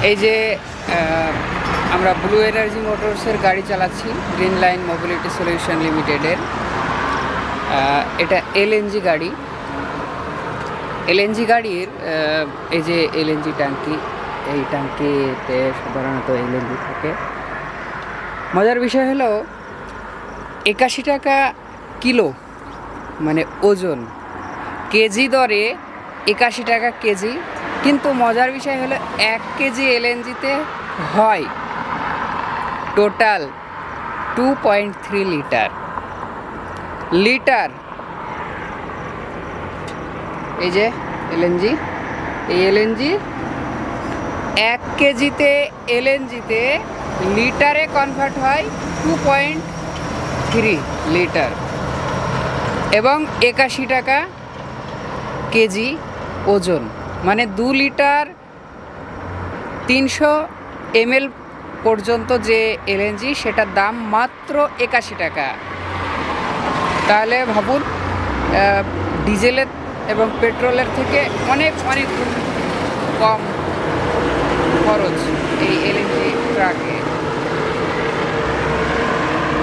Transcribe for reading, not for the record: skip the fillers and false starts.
এই যে আমরা ব্লু এনার্জি মোটরসের গাড়ি চালাচ্ছি, গ্রিন লাইন মোবিলিটি সলিউশন লিমিটেডের। এটা এলএনজি গাড়ি। এলএনজি গাড়ির এই যে এলএনজি ট্যাঙ্কি, এই ট্যাঙ্কিতে সাধারণত এলএনজি থাকে। মজার বিষয় হলো 81 টাকা কিলো, মানে ওজন, কেজি দরে 81 টাকা কেজি। কিন্তু মজার বিষয় হলো 1 কেজি এলএনজিতে হয় টোটাল 2.3 লিটার। এই যে এলএনজি, এই এলএনজি 1 কেজিতে এলএনজিতে লিটারে কনভার্ট হয় 2.3 লিটার এবং 81 টাকা কেজি ওজন, মানে 2 লিটার 300 ml পর্যন্ত যে এলএনজি, সেটার দাম মাত্র 81 টাকা। তাহলে ভাবুন, ডিজেলের এবং পেট্রোলের থেকে অনেক অনেক কম খরচ এই এলএনজি ট্রাকে।